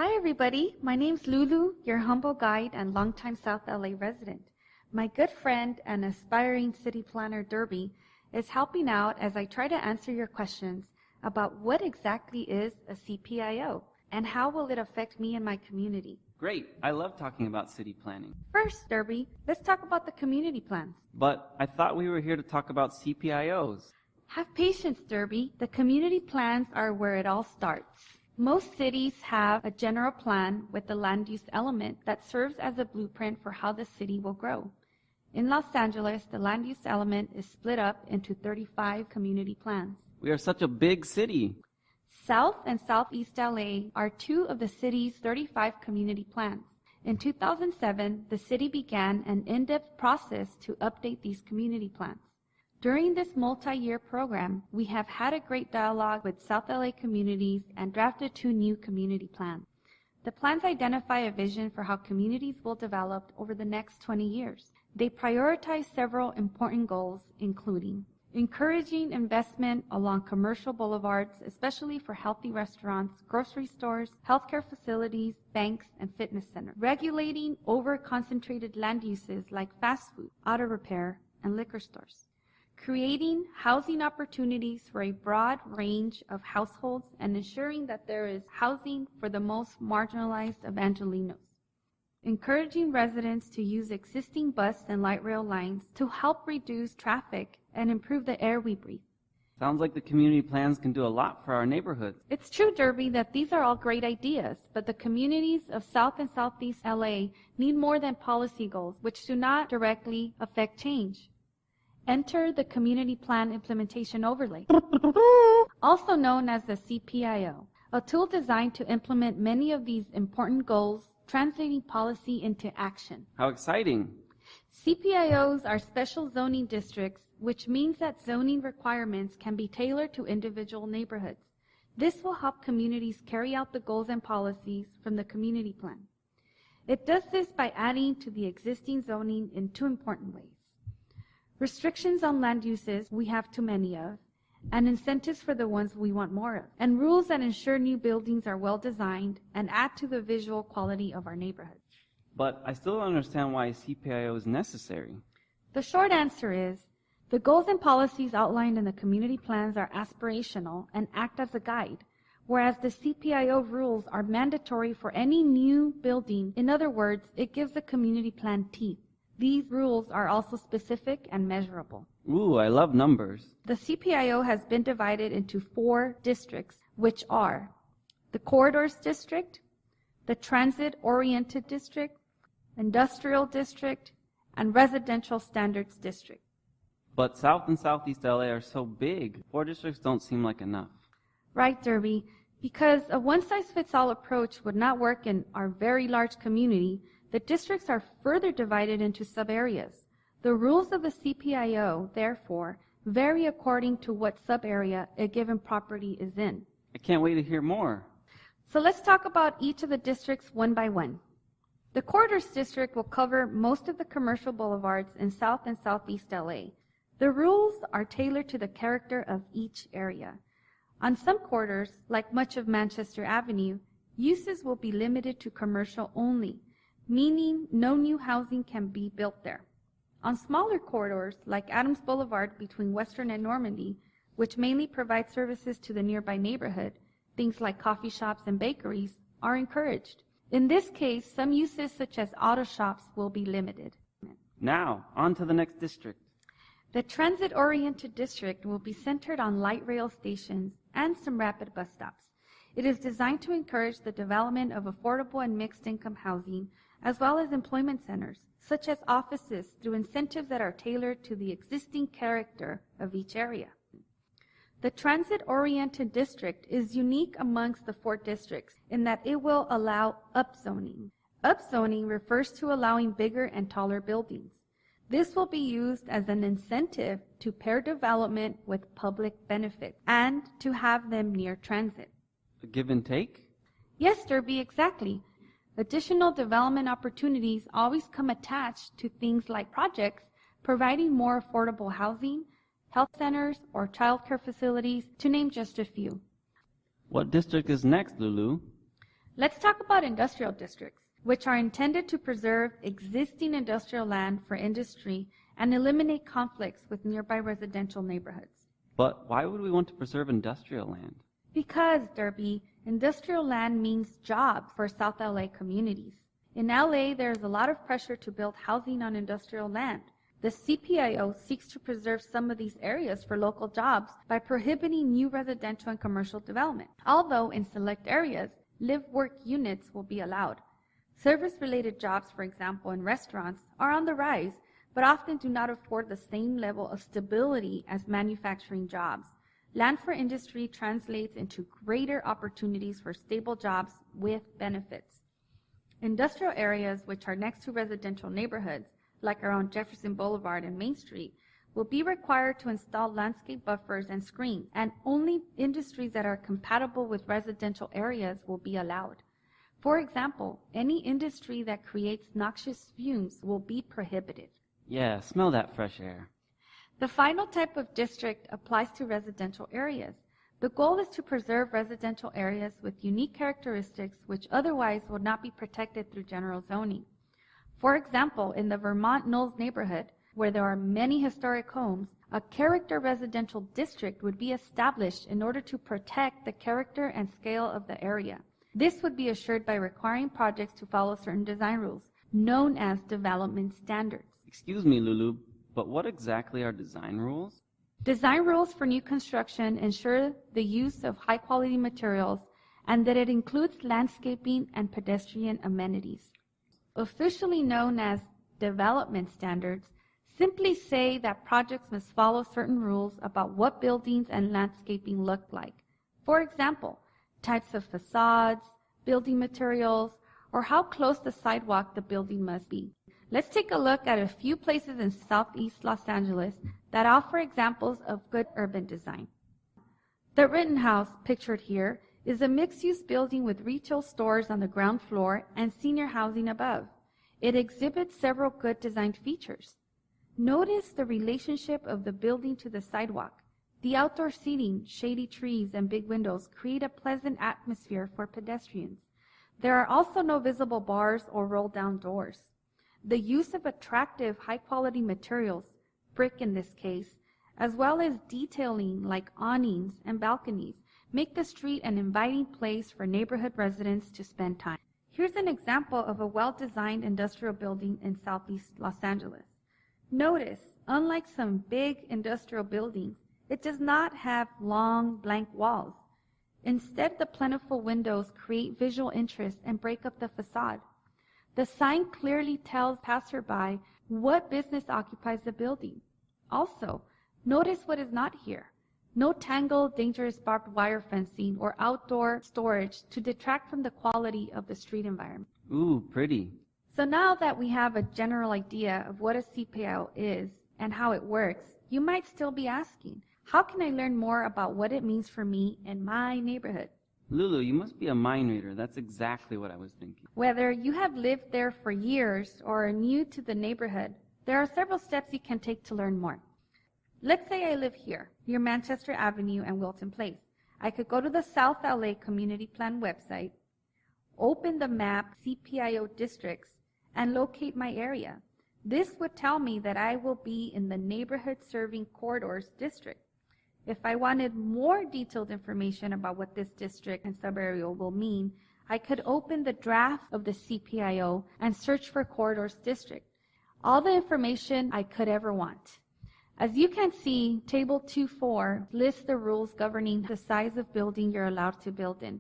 Hi everybody, my name's Lulu, your humble guide and longtime South LA resident. My good friend and aspiring city planner Derby is helping out as I try to answer your questions about what exactly is a CPIO and how will it affect me and my community. Great, I love talking about city planning. First, Derby, let's talk about the community plans. But I thought we were here to talk about CPIOs. Have patience, Derby. The community plans are where it all starts. Most cities have a general plan with the land use element that serves as a blueprint for how the city will grow. In Los Angeles, the land use element is split up into 35 community plans. We are such a big city. South and Southeast LA are two of the city's 35 community plans. In 2007, the city began an in-depth process to update these community plans. During this multi-year program, we have had a great dialogue with South LA communities and drafted 2 new community plans. The plans identify a vision for how communities will develop over the next 20 years. They prioritize several important goals, including encouraging investment along commercial boulevards, especially for healthy restaurants, grocery stores, healthcare facilities, banks, and fitness centers. Regulating over-concentrated land uses like fast food, auto repair, and liquor stores. Creating housing opportunities for a broad range of households and ensuring that there is housing for the most marginalized of Angelenos. Encouraging residents to use existing bus and light rail lines to help reduce traffic and improve the air we breathe. Sounds like the community plans can do a lot for our neighborhoods. It's true, Derby, that these are all great ideas, but the communities of South and Southeast LA need more than policy goals, which do not directly affect change. Enter the Community Plan Implementation Overlay, also known as the CPIO, a tool designed to implement many of these important goals, translating policy into action. How exciting! CPIOs are special zoning districts, which means that zoning requirements can be tailored to individual neighborhoods. This will help communities carry out the goals and policies from the community plan. It does this by adding to the existing zoning in 2 important ways. Restrictions on land uses we have too many of, and incentives for the ones we want more of, and rules that ensure new buildings are well designed and add to the visual quality of our neighborhoods. But I still don't understand why a CPIO is necessary. The short answer is, the goals and policies outlined in the community plans are aspirational and act as a guide, whereas the CPIO rules are mandatory for any new building. In other words, it gives the community plan teeth. These rules are also specific and measurable. Ooh, I love numbers. The CPIO has been divided into 4 districts, which are the Corridors District, the Transit-Oriented District, Industrial District, and Residential Standards District. But South and Southeast LA are so big. 4 districts don't seem like enough. Right, Derby, because a one-size-fits-all approach would not work in our very large community. The districts are further divided into sub-areas. The rules of the CPIO, therefore, vary according to what sub-area a given property is in. I can't wait to hear more. So let's talk about each of the districts one by one. The Corridors District will cover most of the commercial boulevards in South and Southeast LA. The rules are tailored to the character of each area. On some corridors, like much of Manchester Avenue, uses will be limited to commercial only, meaning no new housing can be built there. On smaller corridors, like Adams Boulevard between Western and Normandy, which mainly provide services to the nearby neighborhood, things like coffee shops and bakeries, are encouraged. In this case, some uses such as auto shops will be limited. Now, on to the next district. The transit-oriented district will be centered on light rail stations and some rapid bus stops. It is designed to encourage the development of affordable and mixed-income housing, as well as employment centers, such as offices, through incentives that are tailored to the existing character of each area. The transit-oriented district is unique amongst the 4 districts in that it will allow upzoning. Upzoning refers to allowing bigger and taller buildings. This will be used as an incentive to pair development with public benefits and to have them near transit. A give and take? Yes, Derby, exactly. Additional development opportunities always come attached to things like projects providing more affordable housing, health centers, or childcare facilities, to name just a few. What district is next, Lulu? Let's talk about industrial districts, which are intended to preserve existing industrial land for industry and eliminate conflicts with nearby residential neighborhoods. But why would we want to preserve industrial land? Because, Derby, industrial land means jobs for South LA communities. In LA, there is a lot of pressure to build housing on industrial land. The CPIO seeks to preserve some of these areas for local jobs by prohibiting new residential and commercial development. Although in select areas, live-work units will be allowed. Service-related jobs, for example, in restaurants, are on the rise, but often do not afford the same level of stability as manufacturing jobs. Land for industry translates into greater opportunities for stable jobs with benefits. Industrial areas which are next to residential neighborhoods, like around Jefferson Boulevard and Main Street, will be required to install landscape buffers and screens, and only industries that are compatible with residential areas will be allowed. For example, any industry that creates noxious fumes will be prohibited. Yeah, smell that fresh air. The final type of district applies to residential areas. The goal is to preserve residential areas with unique characteristics which otherwise would not be protected through general zoning. For example, in the Vermont Knolls neighborhood, where there are many historic homes, a character residential district would be established in order to protect the character and scale of the area. This would be assured by requiring projects to follow certain design rules, known as development standards. Excuse me, Lulu, but what exactly are design rules? Design rules for new construction ensure the use of high-quality materials and that it includes landscaping and pedestrian amenities. Officially known as development standards, simply say that projects must follow certain rules about what buildings and landscaping look like. For example, types of facades, building materials, or how close the sidewalk the building must be. Let's take a look at a few places in Southeast Los Angeles that offer examples of good urban design. The Rittenhouse, pictured here, is a mixed-use building with retail stores on the ground floor and senior housing above. It exhibits several good design features. Notice the relationship of the building to the sidewalk. The outdoor seating, shady trees, and big windows create a pleasant atmosphere for pedestrians. There are also no visible bars or roll-down doors. The use of attractive, high-quality materials, brick in this case, as well as detailing like awnings and balconies, make the street an inviting place for neighborhood residents to spend time. Here's an example of a well-designed industrial building in Southeast Los Angeles. Notice, unlike some big industrial buildings, it does not have long, blank walls. Instead, the plentiful windows create visual interest and break up the facade. The sign clearly tells passerby what business occupies the building. Also, notice what is not here. No tangled, dangerous barbed wire fencing or outdoor storage to detract from the quality of the street environment. Ooh, pretty. So now that we have a general idea of what a CPIO is and how it works, you might still be asking, how can I learn more about what it means for me in my neighborhood? Lulu, you must be a mind reader. That's exactly what I was thinking. Whether you have lived there for years or are new to the neighborhood, there are several steps you can take to learn more. Let's say I live here, near Manchester Avenue and Wilton Place. I could go to the South LA Community Plan website, open the map CPIO districts, and locate my area. This would tell me that I will be in the Neighborhood Serving Corridors district. If I wanted more detailed information about what this district and subarea will mean, I could open the draft of the CPIO and search for Corridors district. All the information I could ever want. As you can see, Table 2.4 lists the rules governing the size of building you're allowed to build in.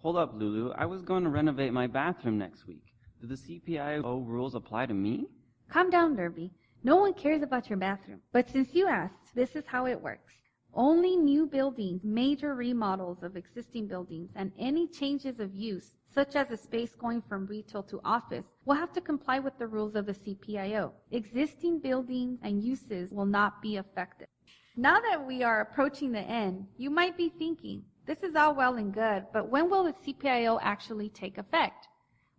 Hold up, Lulu. I was going to renovate my bathroom next week. Do the CPIO rules apply to me? Calm down, Derby. No one cares about your bathroom. But since you asked, this is how it works. Only new buildings, major remodels of existing buildings, and any changes of use, such as a space going from retail to office, will have to comply with the rules of the CPIO. Existing buildings and uses will not be affected. Now that we are approaching the end, you might be thinking, this is all well and good, but when will the CPIO actually take effect?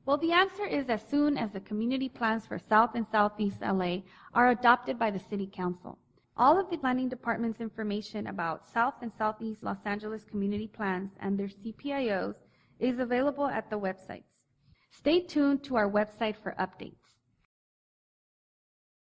Well, the answer is as soon as the community plans for South and Southeast LA are adopted by the City Council. All of the planning department's information about South and Southeast Los Angeles community plans and their CPIOs is available at the websites. Stay tuned to our website for updates.